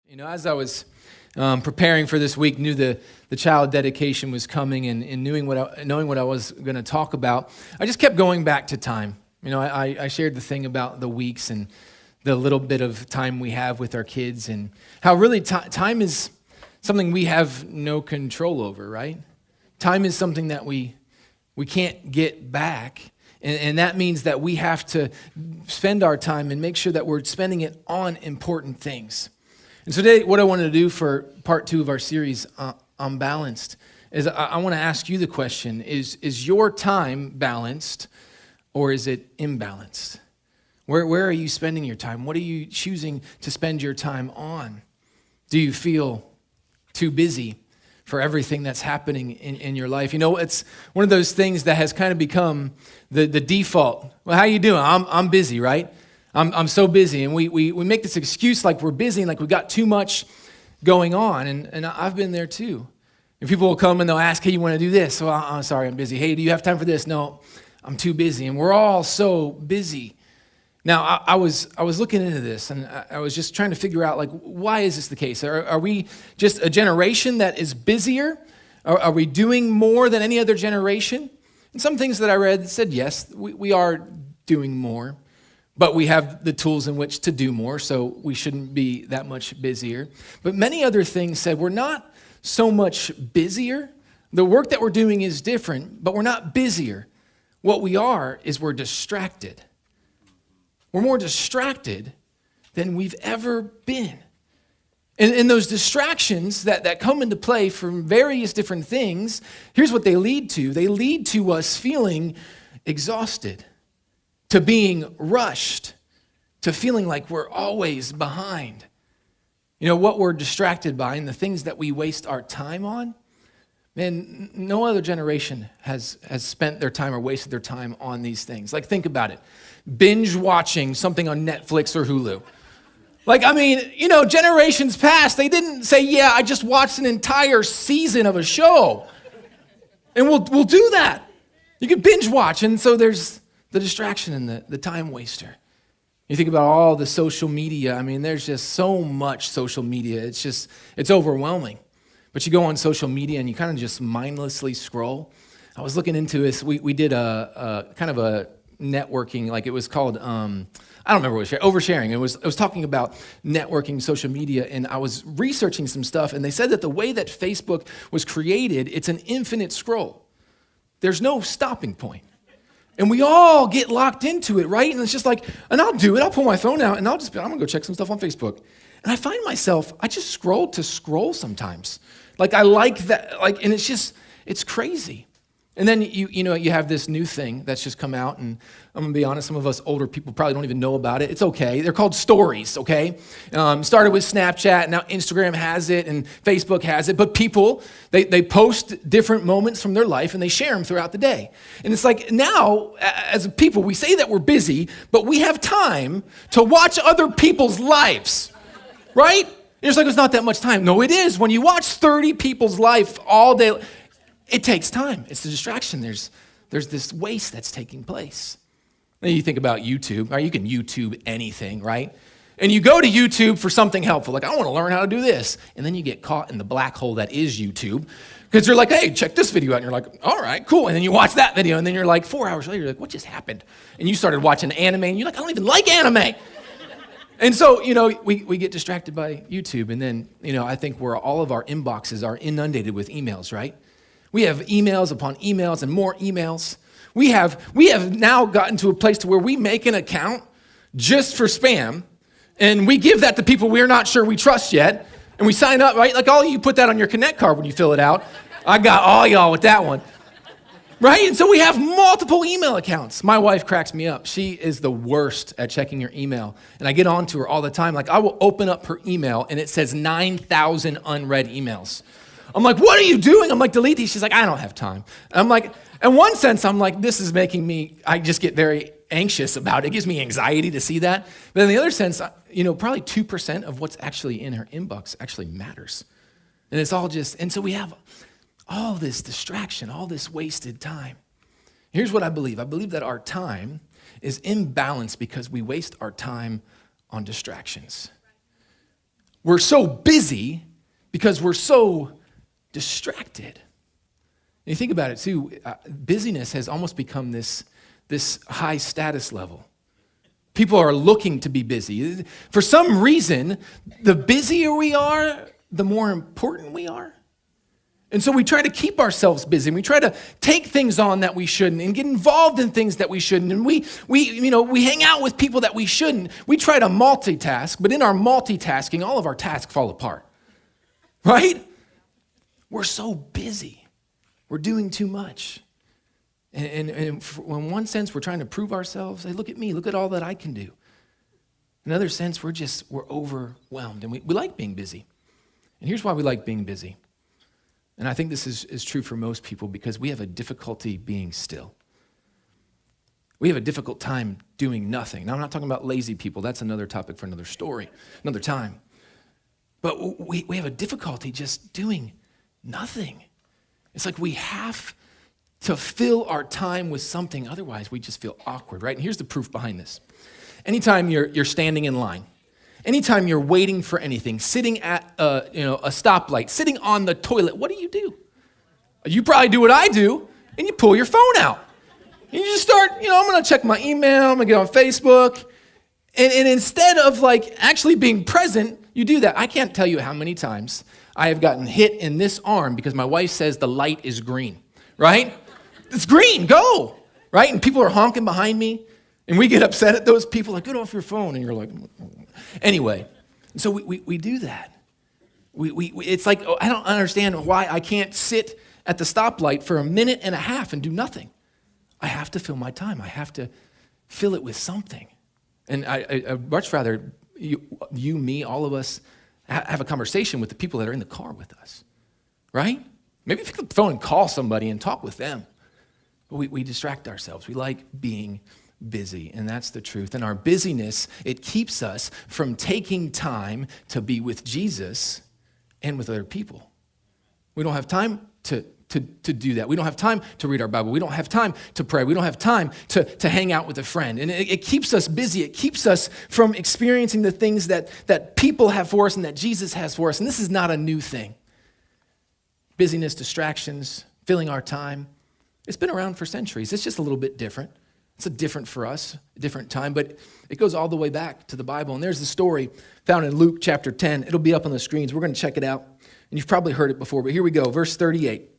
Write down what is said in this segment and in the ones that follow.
You know, as I was preparing for this week, knew the child dedication was coming, and knowing what I was going to talk about, I just kept going back to time. You know, I shared the thing about the weeks and the little bit of time we have with our kids, and how really time is something we have no control over, right? Time is something that we can't get back, and that means that we have to spend our time and make sure that we're spending it on important things. And so today, what I wanted to do for part 2 of our series, ImBalanced, is I want to ask you the question, is your time balanced or is it imbalanced? Where are you spending your time? What are you choosing to spend your time on? Do you feel too busy for everything that's happening in your life? You know, it's one of those things that has kind of become the default. Well, how you doing? I'm busy, right? I'm so busy, and we make this excuse like we're busy and like we've got too much going on, and I've been there too. And people will come and they'll ask, hey, you want to do this? Well, I'm sorry, I'm busy. Hey, do you have time for this? No, I'm too busy, and we're all so busy. Now, I was looking into this, and I was just trying to figure out, like, why is this the case? Are we just a generation that is busier? Are we doing more than any other generation? And some things that I read said, yes, we are doing more. But we have the tools in which to do more, so we shouldn't be that much busier. But many other things said we're not so much busier. The work that we're doing is different, but we're not busier. What we are is we're distracted. We're more distracted than we've ever been. And those distractions that come into play from various different things, here's what they lead to. They lead to us feeling exhausted, to being rushed, to feeling like we're always behind. You know, what we're distracted by and the things that we waste our time on, man, no other generation has spent their time or wasted their time on these things. Like, think about it. Binge watching something on Netflix or Hulu. Like, I mean, you know, generations past, they didn't say, yeah, I just watched an entire season of a show. And we'll do that. You can binge watch, and so there's the distraction and the time waster. You think about all the social media. I mean, there's just so much social media. It's overwhelming. But you go on social media and you kind of just mindlessly scroll. I was looking into this. We did a kind of a networking, like it was called, I don't remember what it was, oversharing. It was talking about networking, social media, and I was researching some stuff, and they said that the way that Facebook was created, it's an infinite scroll. There's no stopping point. And we all get locked into it, right? And it's just like, and I'll do it. I'll pull my phone out and I'm going to go check some stuff on Facebook. And I find myself, I just scroll to scroll sometimes. Like, I like that, like, and it's crazy. And then you have this new thing that's just come out, and I'm going to be honest, some of us older people probably don't even know about it. It's okay. They're called stories, okay? Started with Snapchat, now Instagram has it, and Facebook has it. But people, they post different moments from their life, and they share them throughout the day. And it's like, now, as people, we say that we're busy, but we have time to watch other people's lives, right? It's like, it's not that much time. No, it is. When you watch 30 people's life all day, it takes time. It's the distraction. There's this waste that's taking place. Then you think about YouTube. Right? You can YouTube anything, right? And you go to YouTube for something helpful. Like, I want to learn how to do this. And then you get caught in the black hole that is YouTube. Because you're like, hey, check this video out. And you're like, all right, cool. And then you watch that video. And then you're like, 4 hours later, you're like, what just happened? And you started watching anime. And you're like, I don't even like anime. And so, you know, we get distracted by YouTube. And then, you know, I think where all of our inboxes are inundated with emails, right? We have emails upon emails and more emails. We have now gotten to a place to where we make an account just for spam, and we give that to people we're not sure we trust yet, and we sign up, right? Like, all you put that on your Connect card when you fill it out. I got all y'all with that one, right? And so we have multiple email accounts. My wife cracks me up. She is the worst at checking your email, and I get on to her all the time. Like, I will open up her email, and it says 9,000 unread emails. I'm like, what are you doing? I'm like, delete these. She's like, I don't have time. And I'm like, in one sense, I'm like, this is making me, I just get very anxious about it. It gives me anxiety to see that. But in the other sense, you know, probably 2% of what's actually in her inbox actually matters. And it's all just, and so we have all this distraction, all this wasted time. Here's what I believe. I believe that our time is imbalanced because we waste our time on distractions. we're so busy because we're so distracted. And you think about it too, busyness has almost become this high status level. People are looking to be busy. For some reason, the busier we are, the more important we are. And so we try to keep ourselves busy, and we try to take things on that we shouldn't and get involved in things that we shouldn't. And we hang out with people that we shouldn't. We try to multitask, but in our multitasking, all of our tasks fall apart. Right? We're so busy. We're doing too much. And in one sense, we're trying to prove ourselves. Hey, look at me. Look at all that I can do. In another sense, we're overwhelmed. And we like being busy. And here's why we like being busy. And I think this is true for most people because we have a difficulty being still. We have a difficult time doing nothing. Now, I'm not talking about lazy people. That's another topic for another story, another time. But we have a difficulty just doing nothing. It's like we have to fill our time with something. Otherwise, we just feel awkward, right? And here's the proof behind this. Anytime you're standing in line, anytime you're waiting for anything, sitting at a stoplight, sitting on the toilet, what do? You probably do what I do, and you pull your phone out. And you just start, I'm going to check my email, I'm going to get on Facebook. And instead of actually being present, you do that. I can't tell you how many times I have gotten hit in this arm because my wife says the light is green, right? It's green, go, right? And people are honking behind me, and we get upset at those people, like, get off your phone, and you're like, anyway. So we do that. It's like, I don't understand why I can't sit at the stoplight for a minute and a half and do nothing. I have to fill my time. I have to fill it with something. And I'd much rather you, me, all of us have a conversation with the people that are in the car with us, right? Maybe pick up the phone and call somebody and talk with them. But we distract ourselves. We like being busy, and that's the truth. And our busyness, it keeps us from taking time to be with Jesus and with other people. We don't have time to do that. We don't have time to read our Bible. We don't have time to pray. We don't have time to hang out with a friend. And it keeps us busy. It keeps us from experiencing the things that people have for us and that Jesus has for us. And this is not a new thing. Busyness, distractions, filling our time. It's been around for centuries. It's just a little bit different. It's a different for us, a different time, but it goes all the way back to the Bible. And there's the story found in Luke chapter 10. It'll be up on the screens. We're going to check it out. And you've probably heard it before, but here we go. Verse 38.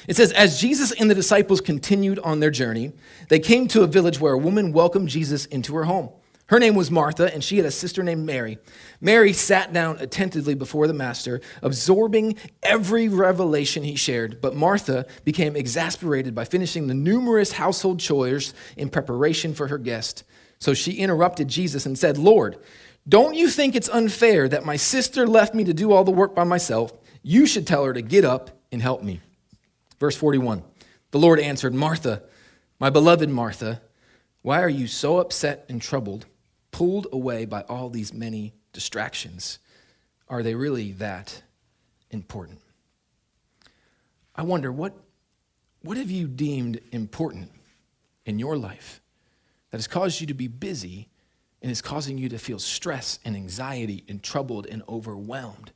It says, as Jesus and the disciples continued on their journey, they came to a village where a woman welcomed Jesus into her home. Her name was Martha, and she had a sister named Mary. Mary sat down attentively before the master, absorbing every revelation he shared. But Martha became exasperated by finishing the numerous household chores in preparation for her guest. So she interrupted Jesus and said, Lord, don't you think it's unfair that my sister left me to do all the work by myself? You should tell her to get up and help me. Verse 41, the Lord answered, Martha, my beloved Martha, why are you so upset and troubled, pulled away by all these many distractions? Are they really that important? I wonder, what have you deemed important in your life that has caused you to be busy and is causing you to feel stress and anxiety and troubled and overwhelmed?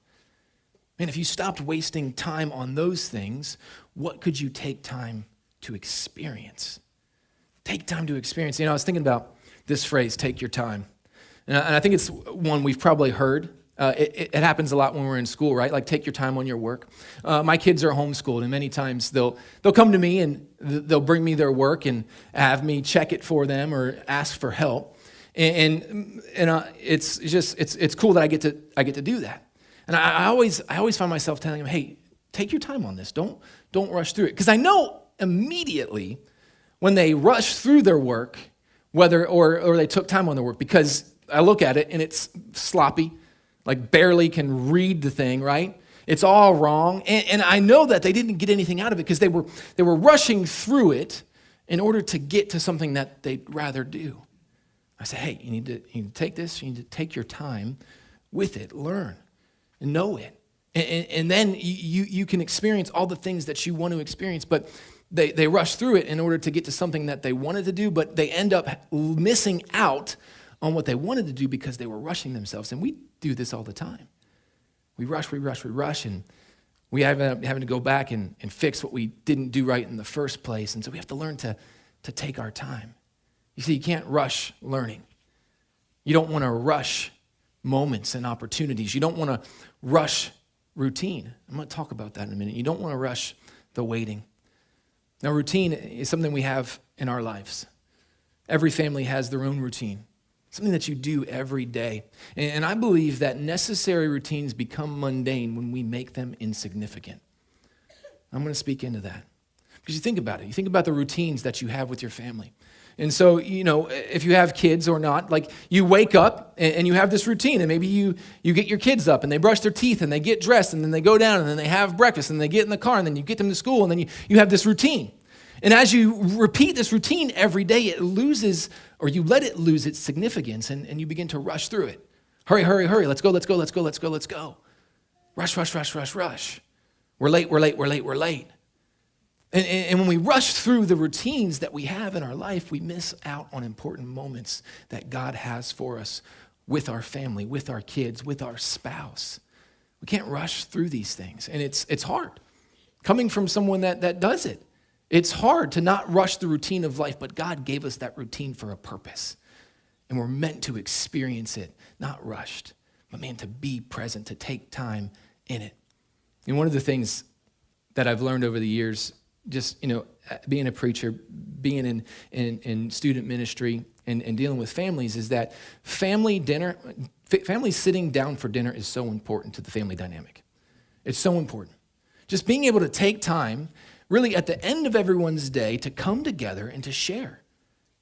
Man, if you stopped wasting time on those things, what could you take time to experience? Take time to experience. I was thinking about this phrase, take your time. And I think it's one we've probably heard. It happens a lot when we're in school, right? Like, take your time on your work. My kids are homeschooled, and many times they'll come to me and they'll bring me their work and have me check it for them or ask for help. And it's cool that I get to do that. And I always find myself telling them, hey, take your time on this. Don't rush through it. Because I know immediately when they rush through their work, whether or they took time on their work, because I look at it and it's sloppy, like barely can read the thing, right? It's all wrong. And I know that they didn't get anything out of it because they were rushing through it in order to get to something that they'd rather do. I say, hey, you need to take this. You need to take your time with it, learn. Know it. And then you can experience all the things that you want to experience, but they rush through it in order to get to something that they wanted to do, but they end up missing out on what they wanted to do because they were rushing themselves. And we do this all the time. We rush, and we have having to go back and fix what we didn't do right in the first place. And so we have to learn to take our time. You see, you can't rush learning. You don't want to rush moments and opportunities. You don't want to rush routine. I'm going to talk about that in a minute. You don't want to rush the waiting. Now, routine is something we have in our lives. Every family has their own routine, something that you do every day. And I believe that necessary routines become mundane when we make them insignificant. I'm going to speak into that. Because you think about it. You think about the routines that you have with your family. And so, if you have kids or not, like you wake up and you have this routine, and maybe you get your kids up and they brush their teeth and they get dressed and then they go down and then they have breakfast and they get in the car and then you get them to school and then you have this routine. And as you repeat this routine every day, it loses, or you let it lose its significance and you begin to rush through it. Hurry, hurry, hurry. Let's go. Rush. We're late. And when we rush through the routines that we have in our life, we miss out on important moments that God has for us with our family, with our kids, with our spouse. We can't rush through these things, and it's hard. Coming from someone that does it, it's hard to not rush the routine of life, but God gave us that routine for a purpose, and we're meant to experience it, not rushed, but to be present, to take time in it. And one of the things that I've learned over the years, just, being a preacher, being in student ministry and dealing with families, is that family sitting down for dinner is so important to the family dynamic. It's so important. Just being able to take time, really at the end of everyone's day, to come together and to share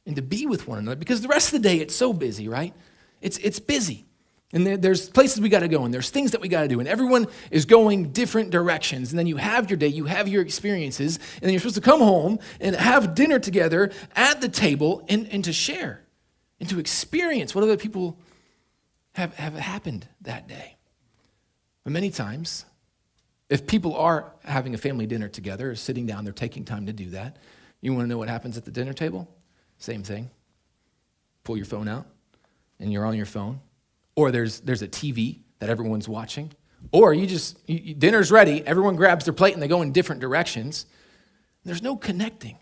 and to be with one another. Because the rest of the day, it's so busy, right? It's busy. And there's places we got to go, and there's things that we got to do, and everyone is going different directions. And then you have your day, you have your experiences, and then you're supposed to come home and have dinner together at the table and to share and to experience what other people have happened that day. But many times, if people are having a family dinner together, or sitting down, they're taking time to do that, you want to know what happens at the dinner table? Same thing. Pull your phone out, and you're on your phone. Or there's a TV that everyone's watching. Or dinner's ready, everyone grabs their plate and they go in different directions. There's no connecting.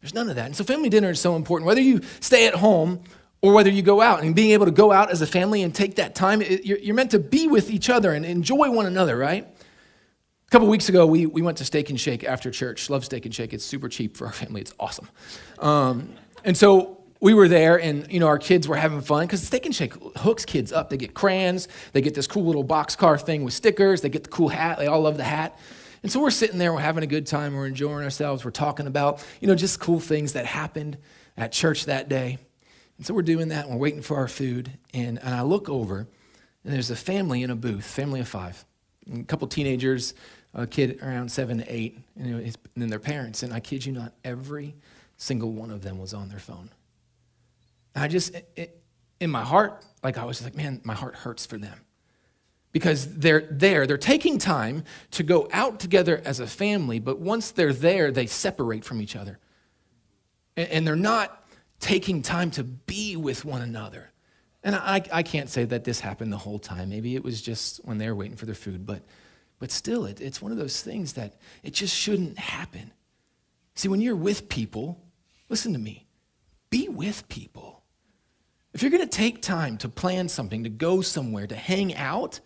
There's none of that. And so family dinner is so important. Whether you stay at home or whether you go out, and being able to go out as a family and take that time, you're meant to be with each other and enjoy one another, right? A couple weeks ago, we went to Steak and Shake after church. Love Steak and Shake. It's super cheap for our family. It's awesome. And so we were there, and our kids were having fun because Steak and Shake hooks kids up. They get crayons, they get this cool little boxcar thing with stickers, they get the cool hat. They all love the hat. And so we're sitting there, we're having a good time, we're enjoying ourselves, we're talking about just cool things that happened at church that day. And so we're doing that, and we're waiting for our food, and I look over, and there's a family in a booth, family of 5, and a couple teenagers, a kid around 7 to 8, and then their parents. And I kid you not, every single one of them was on their phone. In my heart, I was just like, man, my heart hurts for them. Because they're taking time to go out together as a family, but once they're there, they separate from each other. And they're not taking time to be with one another. And I can't say that this happened the whole time. Maybe it was just when they were waiting for their food, but still, it's one of those things that it just shouldn't happen. See, when you're with people, listen to me, be with people. If you're going to take time to plan something, to go somewhere, to hang out,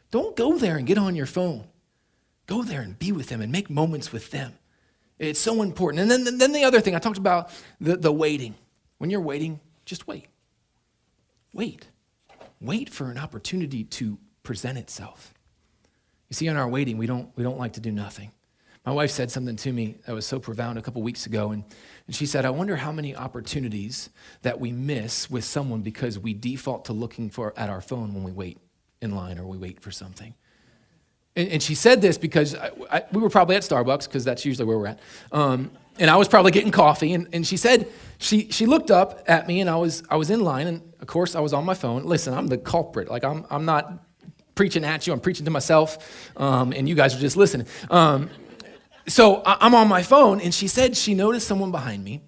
don't go there and get on your phone. Go there and be with them and make moments with them. It's so important. And then the other thing, I talked about the waiting. When you're waiting, just wait. Wait for an opportunity to present itself. You see, in our waiting, we don't like to do nothing. My wife said something to me that was so profound a couple weeks ago, and she said, I wonder how many opportunities that we miss with someone because we default to looking at our phone when we wait in line or we wait for something. And she said this because we were probably at Starbucks, because that's usually where we're at, and I was probably getting coffee, and she said, she looked up at me, and I was in line, and of course I was on my phone. Listen, I'm the culprit. I'm not preaching at you, I'm preaching to myself, and you guys are just listening. So I'm on my phone, and she said she noticed someone behind me,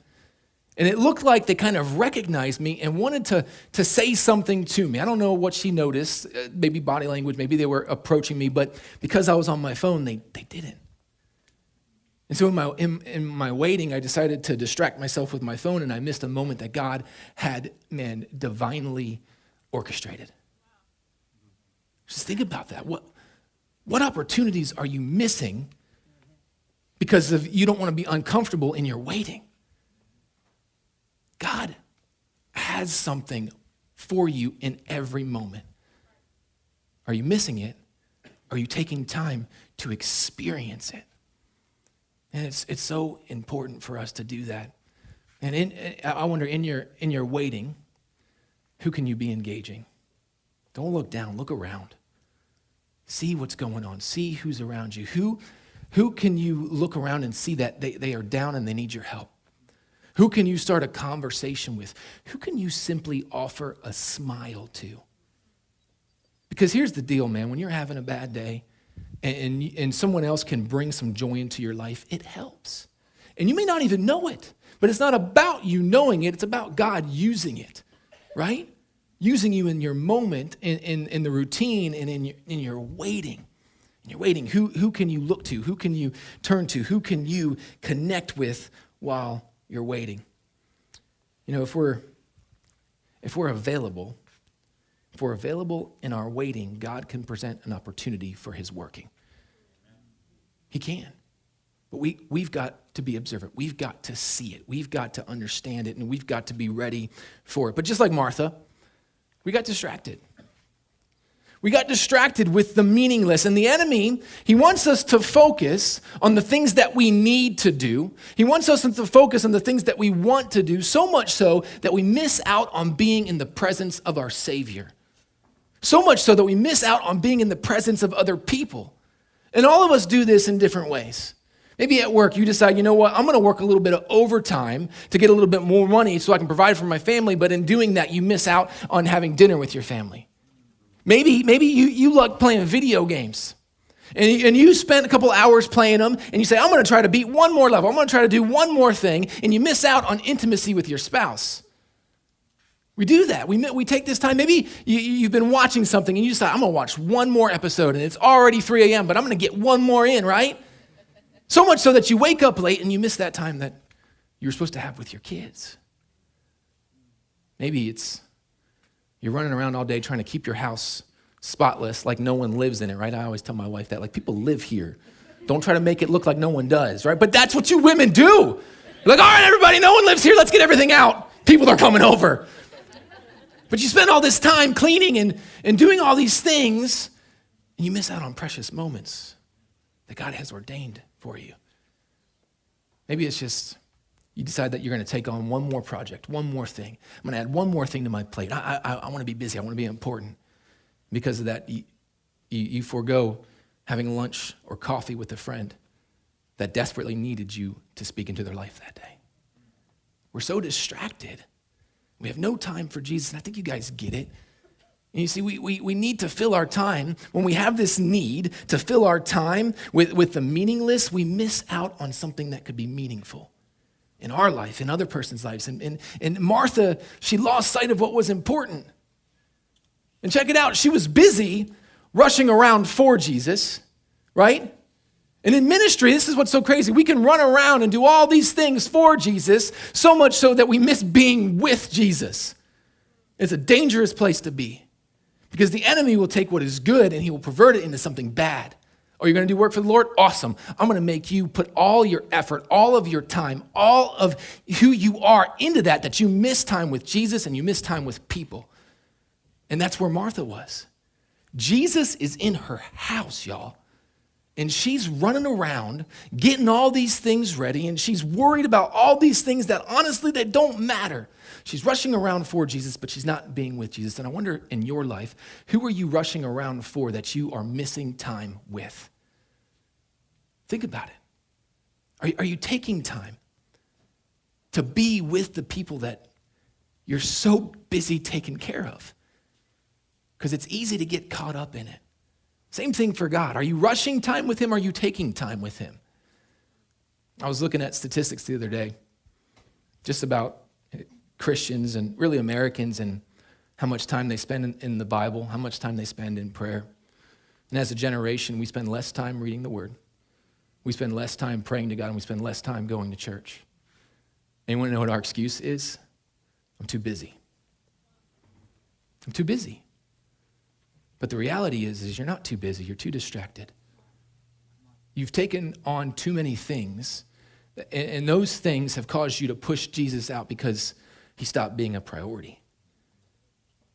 And it looked like they kind of recognized me and wanted to say something to me. I don't know what she noticed, maybe body language, maybe they were approaching me, but because I was on my phone, they didn't. And so in my waiting, I decided to distract myself with my phone, and I missed a moment that God had, divinely orchestrated. Just think about that. What opportunities are you missing because you don't want to be uncomfortable in your waiting? God has something for you in every moment. Are you missing it? Are you taking time to experience it? And it's so important for us to do that. And I wonder, in your waiting, who can you be engaging? Don't look down, look around. See what's going on. See who's around you. Who can you look around and see that they are down and they need your help? Who can you start a conversation with? Who can you simply offer a smile to? Because here's the deal, man. When you're having a bad day and someone else can bring some joy into your life, it helps. And you may not even know it, but it's not about you knowing it. It's about God using it, right? Using you in your moment, in the routine, and in your waiting. In your waiting, who can you look to? Who can you turn to? Who can you connect with while you're waiting? You know, if we're available in our waiting, God can present an opportunity for his working. He can. But we've got to be observant. We've got to see it. We've got to understand it, and we've got to be ready for it. But just like Martha, we got distracted. We got distracted with the meaningless. And the enemy, he wants us to focus on the things that we need to do. He wants us to focus on the things that we want to do, so much so that we miss out on being in the presence of our Savior. So much so that we miss out on being in the presence of other people. And all of us do this in different ways. Maybe at work you decide, you know what, I'm going to work a little bit of overtime to get a little bit more money so I can provide for my family, but in doing that you miss out on having dinner with your family. Maybe you like playing video games, and you spent a couple hours playing them, and you say, I'm going to try to beat one more level, I'm going to try to do one more thing, and you miss out on intimacy with your spouse. We do that. We take this time. Maybe you've been watching something, and you decide, I'm going to watch one more episode, and it's already 3 a.m., but I'm going to get one more in, right? So much so that you wake up late, and you miss that time that you were supposed to have with your kids. Maybe you're running around all day trying to keep your house spotless like no one lives in it, right? I always tell my wife that, like, people live here. Don't try to make it look like no one does, right? But that's what you women do. You're like, all right, everybody, no one lives here. Let's get everything out. People are coming over. But you spend all this time cleaning and doing all these things, and you miss out on precious moments that God has ordained for you. Maybe it's just you decide that you're going to take on one more project, one more thing. I'm going to add one more thing to my plate. I want to be busy. I want to be important. Because of that, you forego having lunch or coffee with a friend that desperately needed you to speak into their life that day. We're so distracted. We have no time for Jesus, and I think you guys get it. And you see, we need to fill our time. When we have this need to fill our time with the meaningless, we miss out on something that could be meaningful in our life, in other person's lives. And Martha, she lost sight of what was important. And check it out, she was busy rushing around for Jesus, right? And in ministry, this is what's so crazy. We can run around and do all these things for Jesus, so much so that we miss being with Jesus. It's a dangerous place to be because the enemy will take what is good and he will pervert it into something bad. Oh, you're going to do work for the Lord? Awesome. I'm going to make you put all your effort, all of your time, all of who you are into that you miss time with Jesus and you miss time with people. And that's where Martha was. Jesus is in her house, y'all. And she's running around, getting all these things ready, and she's worried about all these things that honestly, they don't matter. She's rushing around for Jesus, but she's not being with Jesus. And I wonder in your life, who are you rushing around for that you are missing time with? Think about it. Are you taking time to be with the people that you're so busy taking care of? Because it's easy to get caught up in it. Same thing for God. Are you rushing time with him? Or are you taking time with him? I was looking at statistics the other day, just about Christians and really Americans and how much time they spend in the Bible, how much time they spend in prayer. And as a generation, we spend less time reading the Word. We spend less time praying to God, and we spend less time going to church. Anyone know what our excuse is? I'm too busy. I'm too busy. But the reality is you're not too busy. You're too distracted. You've taken on too many things, and those things have caused you to push Jesus out because he stopped being a priority.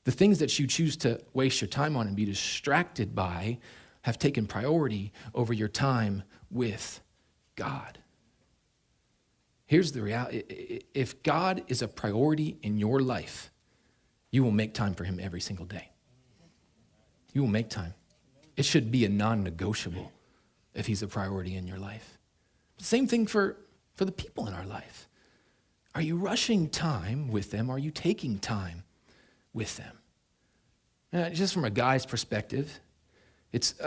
The things that you choose to waste your time on and be distracted by have taken priority over your time with God. Here's the reality. If God is a priority in your life, you will make time for him every single day. You will make time. It should be a non-negotiable if he's a priority in your life. Same thing for the people in our life. Are you rushing time with them? Are you taking time with them? Just from a guy's perspective,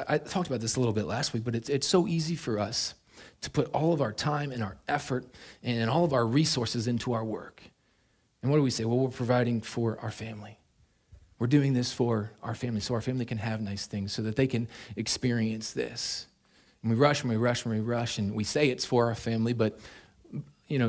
I talked about this a little bit last week, but it's so easy for us to put all of our time and our effort and all of our resources into our work. And what do we say? Well, we're providing for our family. We're doing this for our family so our family can have nice things, so that they can experience this. And we rush and we rush and we rush, and we say it's for our family, but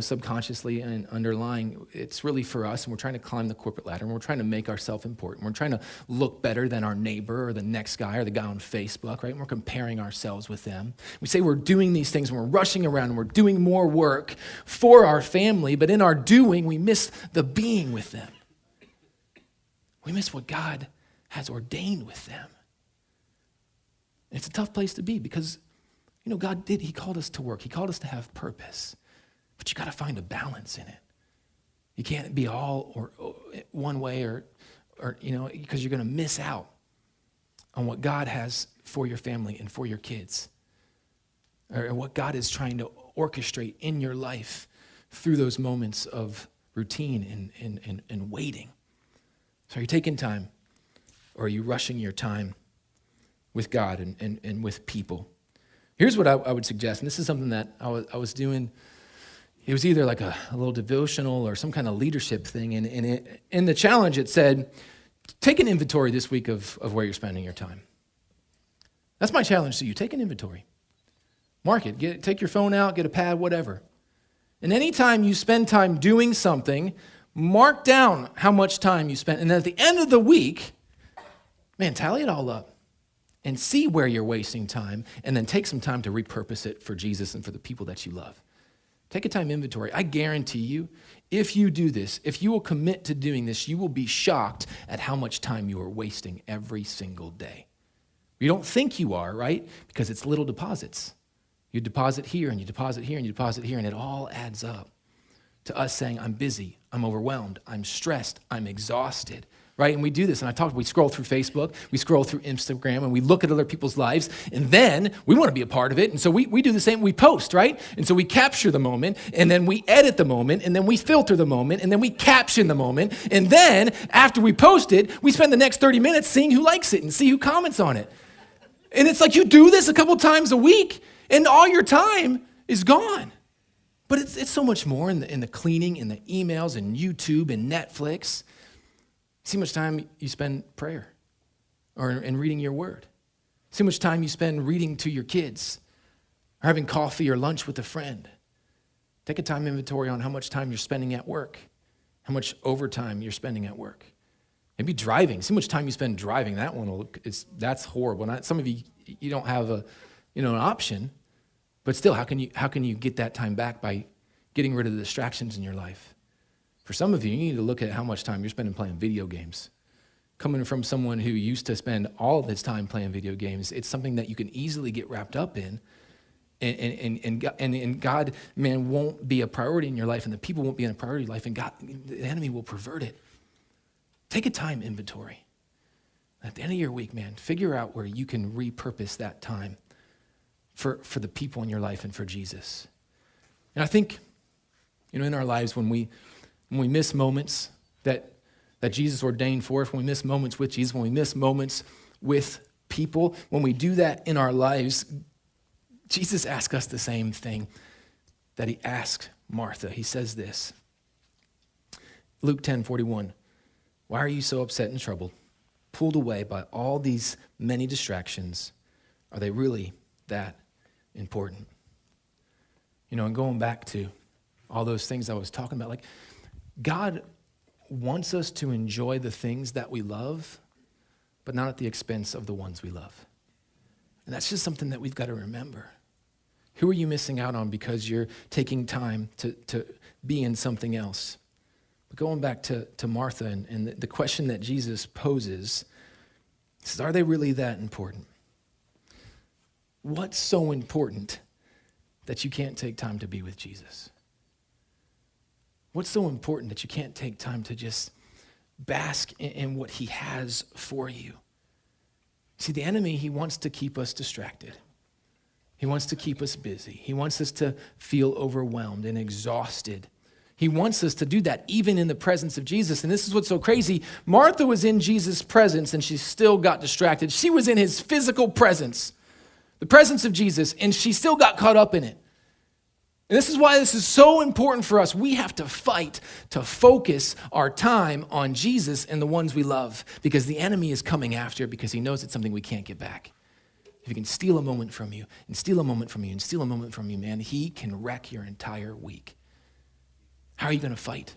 subconsciously and underlying, it's really for us, and we're trying to climb the corporate ladder, and we're trying to make ourselves important. We're trying to look better than our neighbor or the next guy or the guy on Facebook, right? And we're comparing ourselves with them. We say we're doing these things, and we're rushing around, and we're doing more work for our family, but in our doing, we miss the being with them. We miss what God has ordained with them. It's a tough place to be because, he called us to work. He called us to have purpose. But you got to find a balance in it. You can't be all or one way or because you're going to miss out on what God has for your family and for your kids, or what God is trying to orchestrate in your life through those moments of routine and waiting. So are you taking time, or are you rushing your time with God and with people? Here's what I would suggest, and this is something that I was doing. It was either like a little devotional or some kind of leadership thing. And in the challenge, it said, take an inventory this week of where you're spending your time. That's my challenge to you. Take an inventory. Mark it. Take your phone out, get a pad, whatever. And anytime you spend time doing something, mark down how much time you spent. And then at the end of the week, tally it all up and see where you're wasting time, and then take some time to repurpose it for Jesus and for the people that you love. Take a time inventory. I guarantee you, if you do this, if you will commit to doing this, you will be shocked at how much time you are wasting every single day. You don't think you are, right? Because it's little deposits. You deposit here, and you deposit here, and you deposit here, and it all adds up to us saying, I'm busy, I'm overwhelmed, I'm stressed, I'm exhausted, right? And we do this, and we scroll through Facebook, we scroll through Instagram, and we look at other people's lives, and then we want to be a part of it, and so we do the same, we post, right? And so we capture the moment, and then we edit the moment, and then we filter the moment, and then we caption the moment, and then after we post it, we spend the next 30 minutes seeing who likes it and see who comments on it. And it's like you do this a couple times a week, and all your time is gone. But it's so much more in the cleaning, in the emails, and YouTube, and Netflix. See how much time you spend prayer or in reading your word. See how much time you spend reading to your kids or having coffee or lunch with a friend. Take a time inventory on how much time you're spending at work, how much overtime you're spending at work. Maybe driving. See how much time you spend driving. That's horrible. Some of you don't have an option, but still, how can you get that time back by getting rid of the distractions in your life? For some of you, you need to look at how much time you're spending playing video games. Coming from someone who used to spend all of his time playing video games, it's something that you can easily get wrapped up in, and God, won't be a priority in your life, and the people won't be in a priority in life, and God, the enemy will pervert it. Take a time inventory. At the end of your week, figure out where you can repurpose that time for the people in your life and for Jesus. And I think, in our lives, when we miss moments that Jesus ordained for us, when we miss moments with Jesus, when we miss moments with people, when we do that in our lives, Jesus asks us the same thing that he asked Martha. He says this Luke 10:41. Why are you so upset and troubled, pulled away by all these many distractions? Are they really that important? And going back to all those things I was talking about, like God wants us to enjoy the things that we love, but not at the expense of the ones we love. And that's just something that we've got to remember. Who are you missing out on because you're taking time to be in something else? But going back to Martha and the question that Jesus poses, he says, are they really that important? What's so important that you can't take time to be with Jesus? What's so important that you can't take time to just bask in what he has for you? See, the enemy, he wants to keep us distracted. He wants to keep us busy. He wants us to feel overwhelmed and exhausted. He wants us to do that even in the presence of Jesus. And this is what's so crazy. Martha was in Jesus' presence and she still got distracted. She was in his physical presence, the presence of Jesus, and she still got caught up in it. And this is why this is so important for us. We have to fight to focus our time on Jesus and the ones we love, because the enemy is coming after it because he knows it's something we can't get back. If he can steal a moment from you and steal a moment from you and steal a moment from you, man, he can wreck your entire week. How are you going to fight?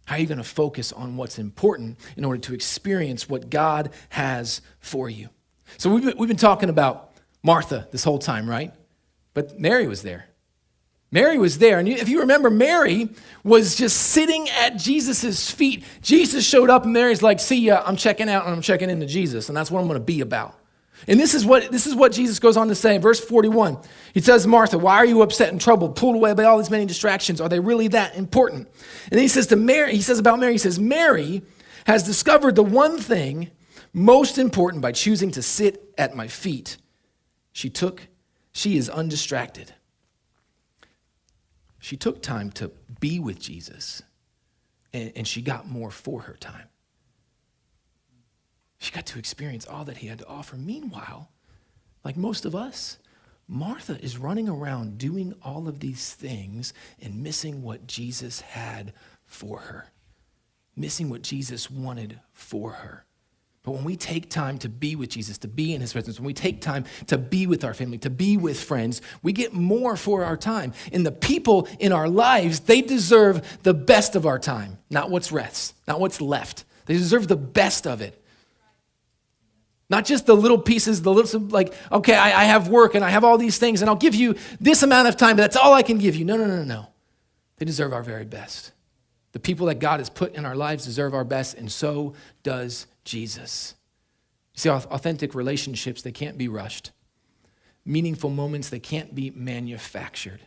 How are you going to focus on what's important in order to experience what God has for you? So we've been talking about Martha this whole time, right? But Mary was there. Mary was there. And if you remember, Mary was just sitting at Jesus' feet. Jesus showed up and Mary's like, see ya, I'm checking out and I'm checking into Jesus. And that's what I'm going to be about. And this is what Jesus goes on to say in verse 41. He says, Martha, why are you upset and troubled, pulled away by all these many distractions? Are they really that important? And then he says about Mary, he says, Mary has discovered the one thing most important by choosing to sit at my feet. She is undistracted. She took time to be with Jesus, and she got more for her time. She got to experience all that he had to offer. Meanwhile, like most of us, Martha is running around doing all of these things and missing what Jesus had for her, missing what Jesus wanted for her. But when we take time to be with Jesus, to be in his presence, when we take time to be with our family, to be with friends, we get more for our time. And the people in our lives, they deserve the best of our time, not what's left. They deserve the best of it. Not just the little pieces, like, okay, I have work and I have all these things and I'll give you this amount of time, but that's all I can give you. No. They deserve our very best. The people that God has put in our lives deserve our best, and so does Jesus. You see, authentic relationships, they can't be rushed. Meaningful moments, they can't be manufactured.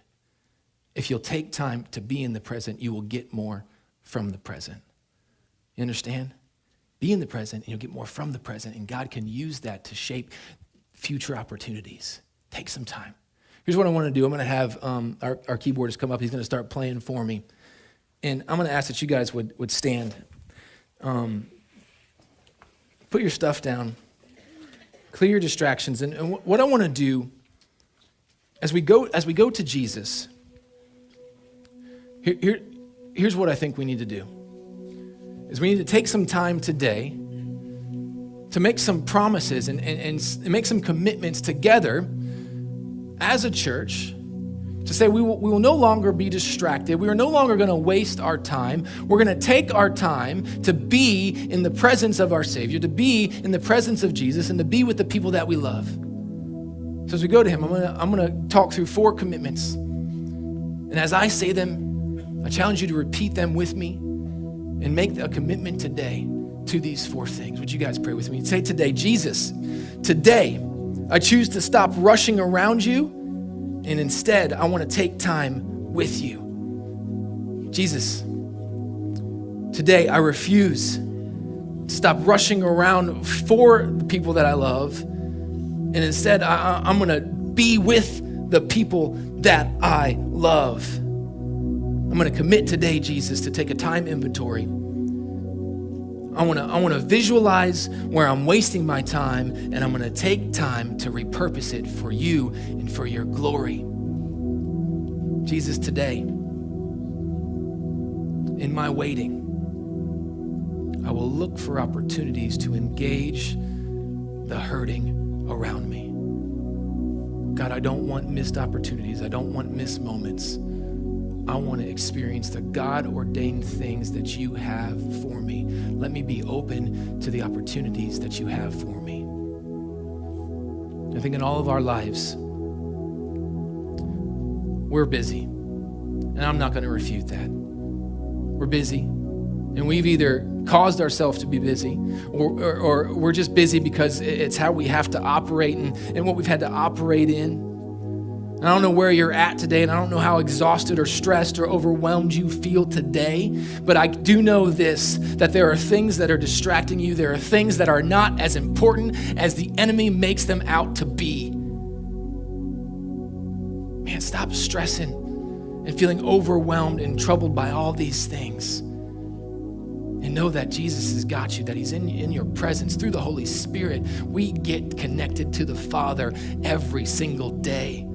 If you'll take time to be in the present, you will get more from the present. You understand? Be in the present and you'll get more from the present, and God can use that to shape future opportunities. Take some time. Here's what I want to do. I'm going to have our keyboardist come up. He's going to start playing for me. And I'm going to ask that you guys would stand. Put your stuff down. Clear your distractions. And what I want to do as we go to Jesus, here's what I think we need to do. Is we need to take some time today to make some promises and make some commitments together as a church to say we will no longer be distracted. We are no longer going to waste our time. We're going to take our time to be in the presence of our Savior, to be in the presence of Jesus, and to be with the people that we love. So as we go to him, I'm going to talk through 4 commitments. And as I say them, I challenge you to repeat them with me and make a commitment today to these 4 things. Would you guys pray with me? Say today, Jesus, today I choose to stop rushing around you, and instead I want to take time with you. Jesus, today I refuse to stop rushing around for the people that I love, and instead I'm going to be with the people that I love. I'm going to commit today, Jesus, to take a time inventory. I want to visualize where I'm wasting my time, and I'm going to take time to repurpose it for you and for your glory. Jesus, today, in my waiting, I will look for opportunities to engage the hurting around me. God, I don't want missed opportunities. I don't want missed moments. I want to experience the God-ordained things that you have for me. Let me be open to the opportunities that you have for me. I think in all of our lives, we're busy. And I'm not going to refute that. We're busy. And we've either caused ourselves to be busy or we're just busy because it's how we have to operate and what we've had to operate in. And I don't know where you're at today, and I don't know how exhausted or stressed or overwhelmed you feel today, but I do know this, that there are things that are distracting you. There are things that are not as important as the enemy makes them out to be. Man, stop stressing and feeling overwhelmed and troubled by all these things. And know that Jesus has got you, that he's in your presence through the Holy Spirit. We get connected to the Father every single day.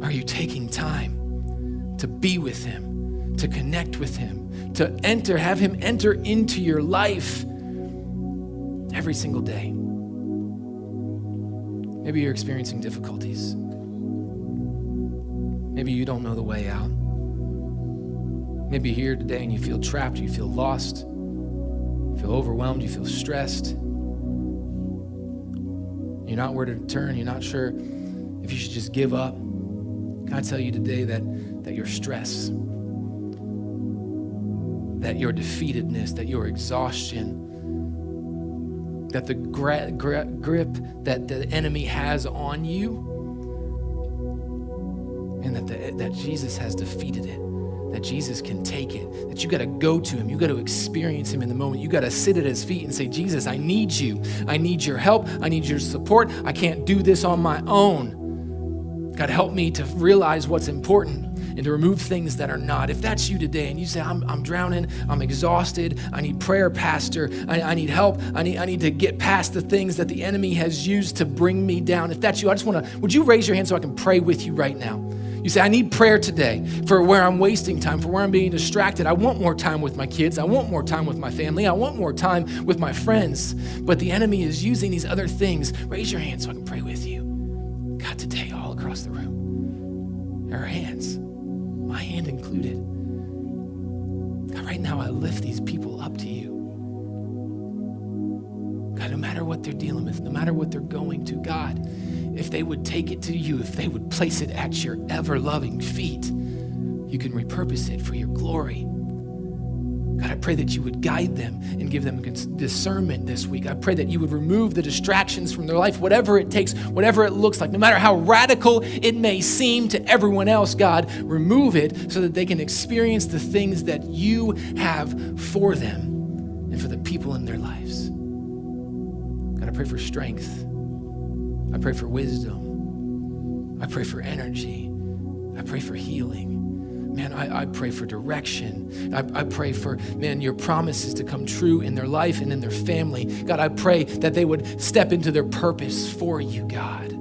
Are you taking time to be with him, to connect with him, to have him enter into your life every single day? Maybe you're experiencing difficulties. Maybe you don't know the way out. Maybe you're here today and you feel trapped, you feel lost, you feel overwhelmed, you feel stressed. You're not where to turn, you're not sure if you should just give up. Can I tell you today that your stress, that your defeatedness, that your exhaustion, that the grip that the enemy has on you, and that Jesus has defeated it, that Jesus can take it, that you got to go to him, you got to experience him in the moment, you got to sit at his feet and say, Jesus, I need you. I need your help. I need your support. I can't do this on my own. God, help me to realize what's important and to remove things that are not. If that's you today and you say, I'm drowning, I'm exhausted, I need prayer, Pastor, I need help, I need to get past the things that the enemy has used to bring me down. If that's you, I just want to, would you raise your hand so I can pray with you right now? You say, I need prayer today for where I'm wasting time, for where I'm being distracted. I want more time with my kids. I want more time with my family. I want more time with my friends. But the enemy is using these other things. Raise your hand so I can pray with you. God, today, all across the room, there are hands, my hand included. God, right now, I lift these people up to you. God, no matter what they're dealing with, no matter what they're going to, God, if they would take it to you, if they would place it at your ever-loving feet, you can repurpose it for your glory. God, I pray that you would guide them and give them discernment this week. I pray that you would remove the distractions from their life, whatever it takes, whatever it looks like, no matter how radical it may seem to everyone else, God, remove it so that they can experience the things that you have for them and for the people in their lives. God, I pray for strength. I pray for wisdom. I pray for energy. I pray for healing. Man, I pray for direction. I pray for, man, your promises to come true in their life and in their family. God, I pray that they would step into their purpose for you, God.